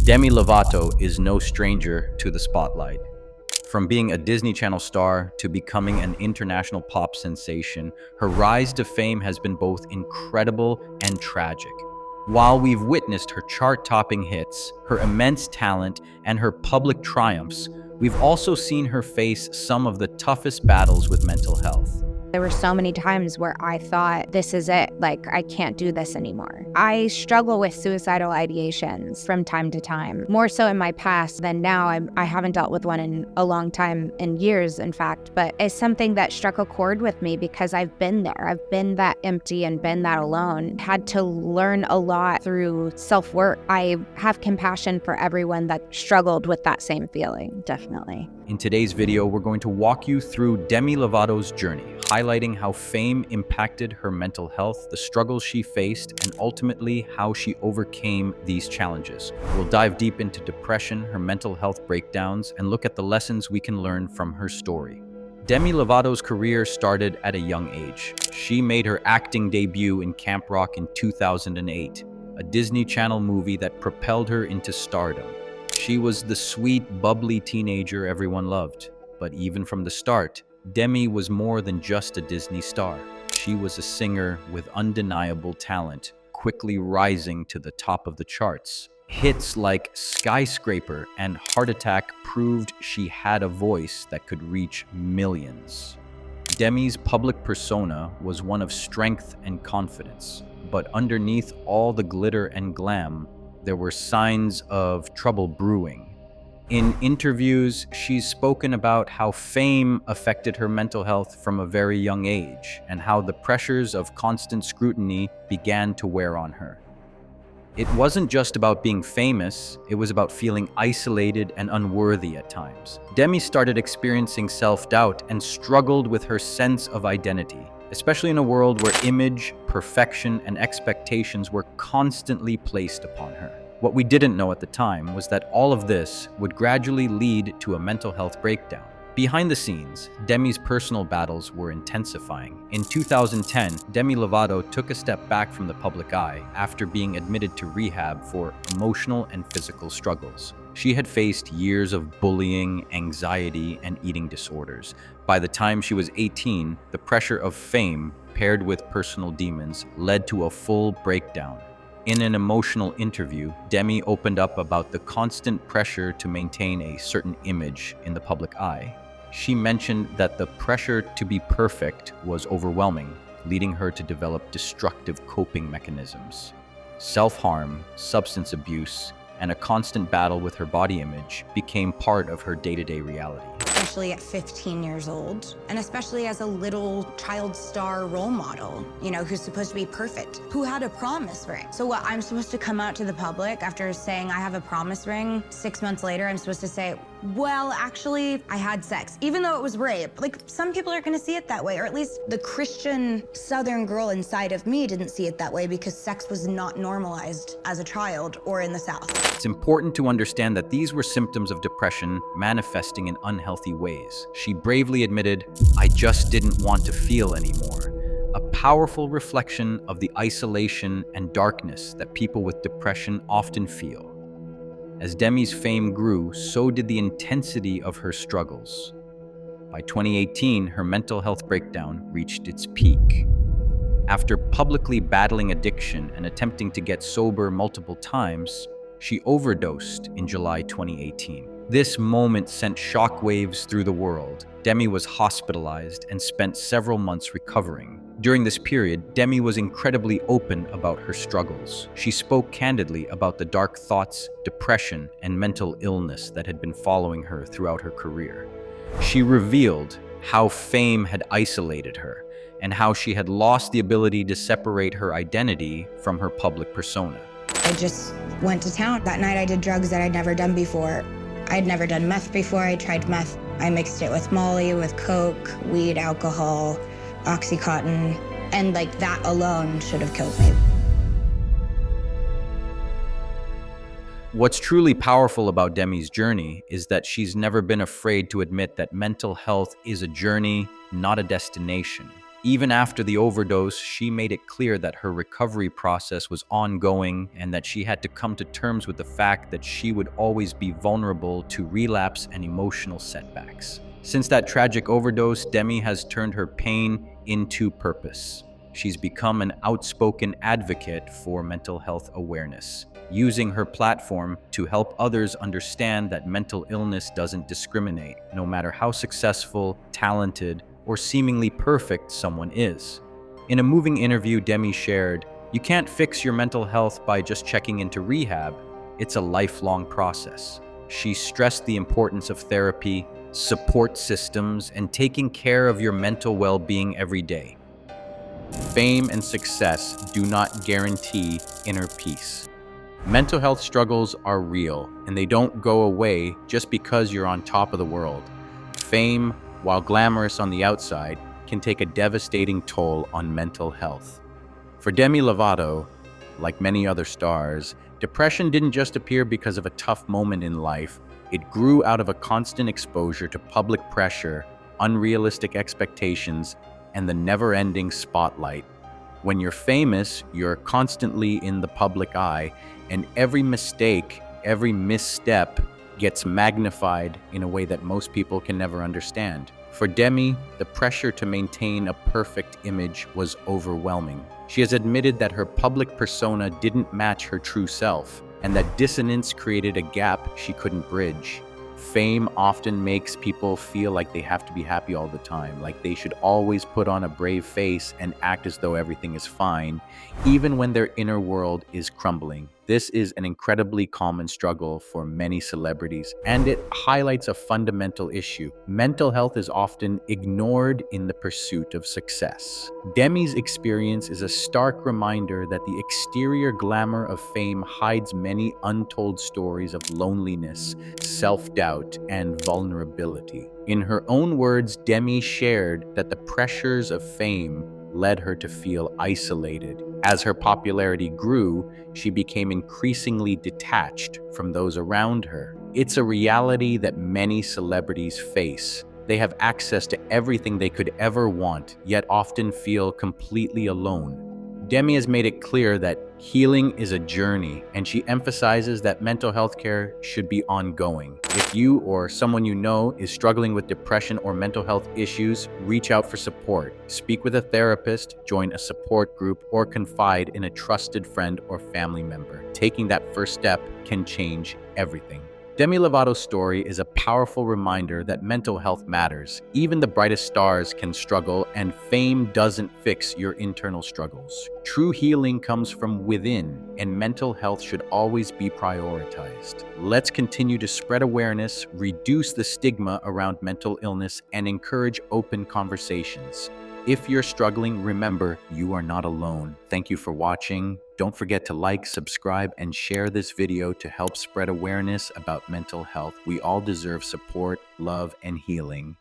Demi Lovato is no stranger to the spotlight. From being a Disney Channel star to becoming an international pop sensation, her rise to fame has been both incredible and tragic. While we've witnessed her chart-topping hits, her immense talent, and her public triumphs, we've also seen her face some of the toughest battles with mental health. There were so many times where I thought, this is it, like, I can't do this anymore. I struggle with suicidal ideations from time to time, more so in my past than now. I haven't dealt with one in a long time, in years, in fact, but it's something that struck a chord with me because I've been there. I've been that empty and been that alone. Had to learn a lot through self-work. I have compassion for everyone that struggled with that same feeling, definitely. In today's video, we're going to walk you through Demi Lovato's journey, highlighting how fame impacted her mental health, the struggles she faced, and ultimately how she overcame these challenges. We'll dive deep into depression, her mental health breakdowns, and look at the lessons we can learn from her story. Demi Lovato's career started at a young age. She made her acting debut in Camp Rock in 2008, a Disney Channel movie that propelled her into stardom. She was the sweet, bubbly teenager everyone loved. But even from the start, Demi was more than just a Disney star. She was a singer with undeniable talent, quickly rising to the top of the charts. Hits like Skyscraper and Heart Attack proved she had a voice that could reach millions. Demi's public persona was one of strength and confidence, but underneath all the glitter and glam, there were signs of trouble brewing. In interviews, she's spoken about how fame affected her mental health from a very young age and how the pressures of constant scrutiny began to wear on her. It wasn't just about being famous, it was about feeling isolated and unworthy at times. Demi started experiencing self-doubt and struggled with her sense of identity, especially in a world where image, perfection, and expectations were constantly placed upon her. What we didn't know at the time was that all of this would gradually lead to a mental health breakdown. Behind the scenes, Demi's personal battles were intensifying. In 2010, Demi Lovato took a step back from the public eye after being admitted to rehab for emotional and physical struggles. She had faced years of bullying, anxiety, and eating disorders. By the time she was 18, the pressure of fame, paired with personal demons, led to a full breakdown. In an emotional interview, Demi opened up about the constant pressure to maintain a certain image in the public eye. She mentioned that the pressure to be perfect was overwhelming, leading her to develop destructive coping mechanisms. Self-harm, substance abuse, and a constant battle with her body image became part of her day-to-day reality. Especially at 15 years old, and especially as a little child star role model, who's supposed to be perfect, who had a promise ring. So what, I'm supposed to come out to the public after saying I have a promise ring, 6 months later, I'm supposed to say, well, actually, I had sex, even though it was rape. Like, some people are gonna see it that way, or at least the Christian Southern girl inside of me didn't see it that way because sex was not normalized as a child or in the South. It's important to understand that these were symptoms of depression manifesting in unhealthy ways. She bravely admitted, "I just didn't want to feel anymore." A powerful reflection of the isolation and darkness that people with depression often feel. As Demi's fame grew, so did the intensity of her struggles. By 2018, her mental health breakdown reached its peak. After publicly battling addiction and attempting to get sober multiple times, she overdosed in July 2018. This moment sent shockwaves through the world. Demi was hospitalized and spent several months recovering. During this period, Demi was incredibly open about her struggles. She spoke candidly about the dark thoughts, depression, and mental illness that had been following her throughout her career. She revealed how fame had isolated her and how she had lost the ability to separate her identity from her public persona. I just went to town. That night I did drugs that I'd never done before. I'd never done meth before. I tried meth. I mixed it with Molly, with Coke, weed, alcohol, Oxycontin, and that alone should have killed me. What's truly powerful about Demi's journey is that she's never been afraid to admit that mental health is a journey, not a destination. Even after the overdose, she made it clear that her recovery process was ongoing and that she had to come to terms with the fact that she would always be vulnerable to relapse and emotional setbacks. Since that tragic overdose, Demi has turned her pain into purpose. She's become an outspoken advocate for mental health awareness, using her platform to help others understand that mental illness doesn't discriminate, no matter how successful, talented, or seemingly perfect someone is. In a moving interview, Demi shared, "You can't fix your mental health by just checking into rehab. It's a lifelong process." She stressed the importance of therapy, support systems, and taking care of your mental well-being every day. Fame and success do not guarantee inner peace. Mental health struggles are real, and they don't go away just because you're on top of the world. Fame, while glamorous on the outside, can take a devastating toll on mental health. For Demi Lovato, like many other stars, depression didn't just appear because of a tough moment in life. It grew out of a constant exposure to public pressure, unrealistic expectations, and the never-ending spotlight. When you're famous, you're constantly in the public eye, and every mistake, every misstep gets magnified in a way that most people can never understand. For Demi, the pressure to maintain a perfect image was overwhelming. She has admitted that her public persona didn't match her true self, and that dissonance created a gap she couldn't bridge. Fame often makes people feel like they have to be happy all the time, like they should always put on a brave face and act as though everything is fine, even when their inner world is crumbling. This is an incredibly common struggle for many celebrities, and it highlights a fundamental issue. Mental health is often ignored in the pursuit of success. Demi's experience is a stark reminder that the exterior glamour of fame hides many untold stories of loneliness, self-doubt, and vulnerability. In her own words, Demi shared that the pressures of fame led her to feel isolated. As her popularity grew, she became increasingly detached from those around her. It's a reality that many celebrities face. They have access to everything they could ever want, yet often feel completely alone. Demi has made it clear that healing is a journey, and she emphasizes that mental health care should be ongoing. If you or someone you know is struggling with depression or mental health issues, reach out for support. Speak with a therapist, join a support group, or confide in a trusted friend or family member. Taking that first step can change everything. Demi Lovato's story is a powerful reminder that mental health matters. Even the brightest stars can struggle, and fame doesn't fix your internal struggles. True healing comes from within, and mental health should always be prioritized. Let's continue to spread awareness, reduce the stigma around mental illness, and encourage open conversations. If you're struggling, remember, you are not alone. Thank you for watching. Don't forget to like, subscribe, and share this video to help spread awareness about mental health. We all deserve support, love, and healing.